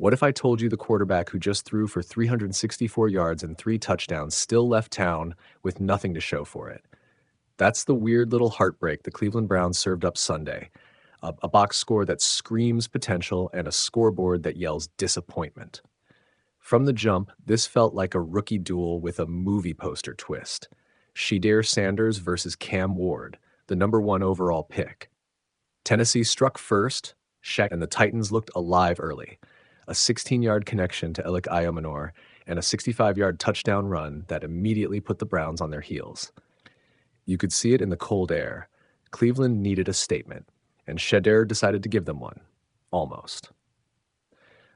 What if I told you the quarterback who just threw for 364 yards and 3 touchdowns still left town with nothing to show for it? That's the weird little heartbreak the Cleveland Browns served up Sunday. A box score that screams potential and a scoreboard that yells disappointment. From the jump, this felt like a rookie duel with a movie poster twist. Shedeur Sanders versus Cam Ward, the #1 overall pick. Tennessee struck first, and the Titans looked alive early. A 16-yard connection to Elik Iomanor and a 65-yard touchdown run that immediately put the Browns on their heels. You could see it in the cold air. Cleveland needed a statement, and Shedeur decided to give them one. Almost.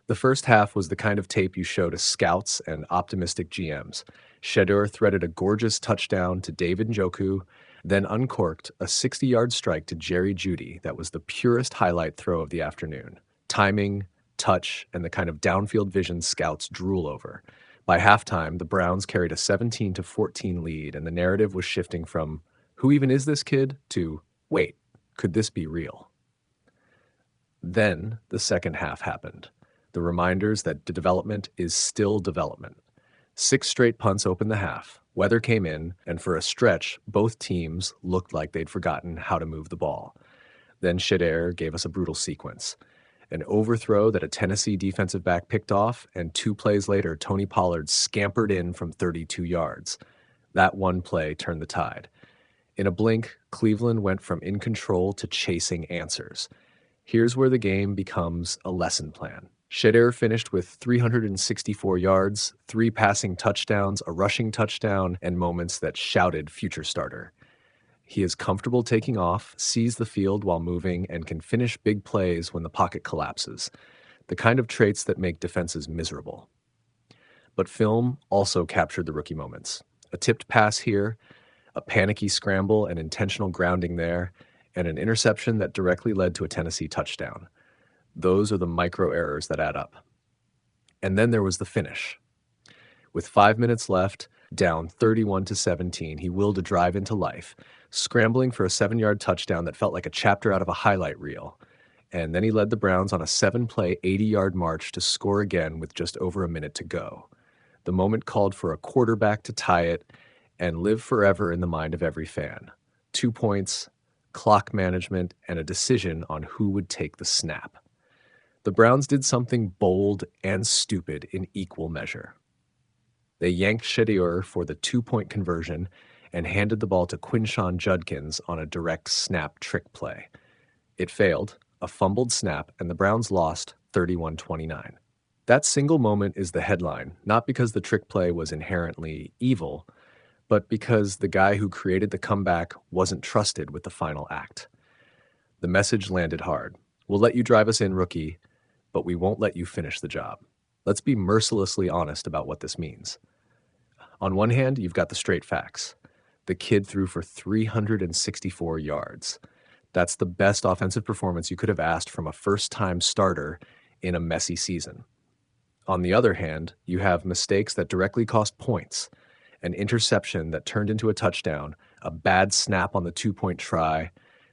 The first half was the kind of tape you show to scouts and optimistic GMs. Shedeur threaded a gorgeous touchdown to David Njoku, then uncorked a 60-yard strike to Jerry Jeudy that was the purest highlight throw of the afternoon. Timing, touch, and the kind of downfield vision scouts drool over. By halftime, the Browns carried a 17-14 lead, and the narrative was shifting from, "Who even is this kid?" to, "Wait, could this be real?" Then the second half happened. The reminders that development is still development. 6 straight punts opened the half. Weather came in, and for a stretch, both teams looked like they'd forgotten how to move the ball. Then Shedeur gave us a brutal sequence. An overthrow that a Tennessee defensive back picked off, and 2 plays later, Tony Pollard scampered in from 32 yards. That one play turned the tide. In a blink, Cleveland went from in control to chasing answers. Here's where the game becomes a lesson plan. Shedeur finished with 364 yards, 3 passing touchdowns, a rushing touchdown, and moments that shouted future starter. He is comfortable taking off, sees the field while moving, and can finish big plays when the pocket collapses. The kind of traits that make defenses miserable. But film also captured the rookie moments. A tipped pass here, a panicky scramble and intentional grounding there, and an interception that directly led to a Tennessee touchdown. Those are the micro errors that add up. And then there was the finish. With 5 minutes left, down 31-17, he willed a drive into life, scrambling for a 7-yard touchdown that felt like a chapter out of a highlight reel. And then he led the Browns on a 7-play, 80-yard march to score again with just over a minute to go. The moment called for a quarterback to tie it and live forever in the mind of every fan. 2 points, clock management, and a decision on who would take the snap. The Browns did something bold and stupid in equal measure. They yanked Shedeur for the 2-point conversion and handed the ball to Quinshon Judkins on a direct snap trick play. It failed, a fumbled snap, and the Browns lost 31-29. That single moment is the headline, not because the trick play was inherently evil, but because the guy who created the comeback wasn't trusted with the final act. The message landed hard. "We'll let you drive us in, rookie, but we won't let you finish the job." Let's be mercilessly honest about what this means. On one hand, you've got the straight facts. The kid threw for 364 yards. That's the best offensive performance you could have asked from a first-time starter in a messy season. On the other hand, you have mistakes that directly cost points, an interception that turned into a touchdown, a bad snap on the 2-point try,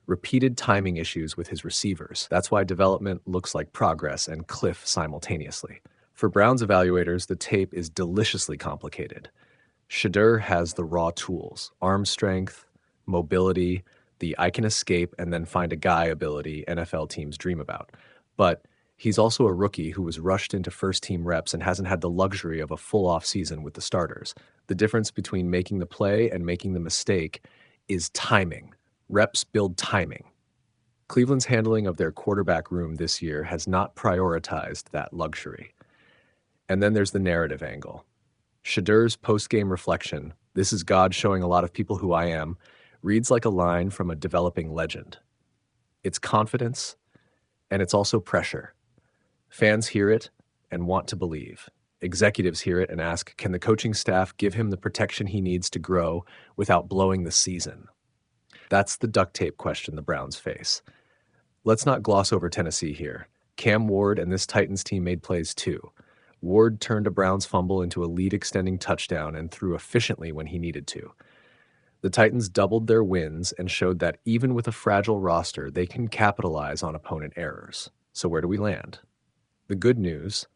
repeated timing issues with his receivers. That's why development looks like progress and cliff simultaneously. For Browns evaluators, the tape is deliciously complicated. Shedeur has the raw tools, arm strength, mobility, the I can escape and then find a guy ability NFL teams dream about. But he's also a rookie who was rushed into first-team reps and hasn't had the luxury of a full off-season with the starters. The difference between making the play and making the mistake is timing. Reps build timing. Cleveland's handling of their quarterback room this year has not prioritized that luxury. And then there's the narrative angle. Shedeur's post-game reflection, "This is God showing a lot of people who I am," reads like a line from a developing legend. It's confidence, and it's also pressure. Fans hear it and want to believe. Executives hear it and ask, can the coaching staff give him the protection he needs to grow without blowing the season? That's the duct tape question the Browns face. Let's not gloss over Tennessee here. Cam Ward and this Titans team made plays too. Ward turned a Browns fumble into a lead-extending touchdown and threw efficiently when he needed to. The Titans doubled their wins and showed that even with a fragile roster, they can capitalize on opponent errors. So where do we land? The good news,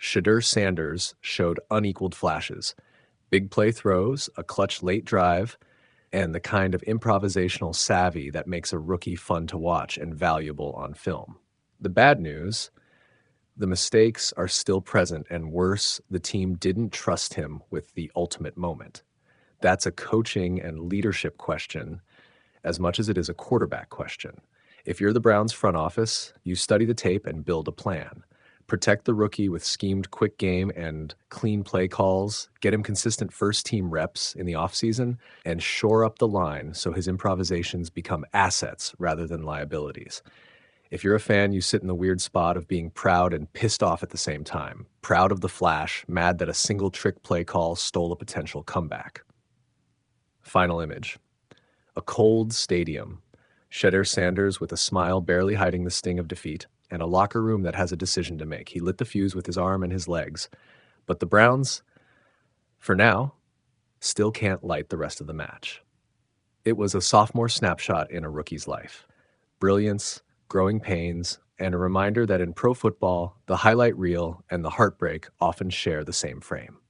Shedeur Sanders showed unequaled flashes, big play throws, a clutch late drive, and the kind of improvisational savvy that makes a rookie fun to watch and valuable on film. The bad news, the mistakes are still present, and worse, the team didn't trust him with the ultimate moment. That's a coaching and leadership question as much as it is a quarterback question. If you're the Browns front office, you study the tape and build a plan. Protect the rookie with schemed quick game and clean play calls, get him consistent first team reps in the offseason, and shore up the line so his improvisations become assets rather than liabilities. If you're a fan, you sit in the weird spot of being proud and pissed off at the same time. Proud of the flash, mad that a single trick play call stole a potential comeback. Final image. A cold stadium. Shedeur Sanders with a smile barely hiding the sting of defeat, and a locker room that has a decision to make. He lit the fuse with his arm and his legs. But the Browns, for now, still can't light the rest of the match. It was a sophomore snapshot in a rookie's life. Brilliance, growing pains, and a reminder that in pro football, the highlight reel and the heartbreak often share the same frame.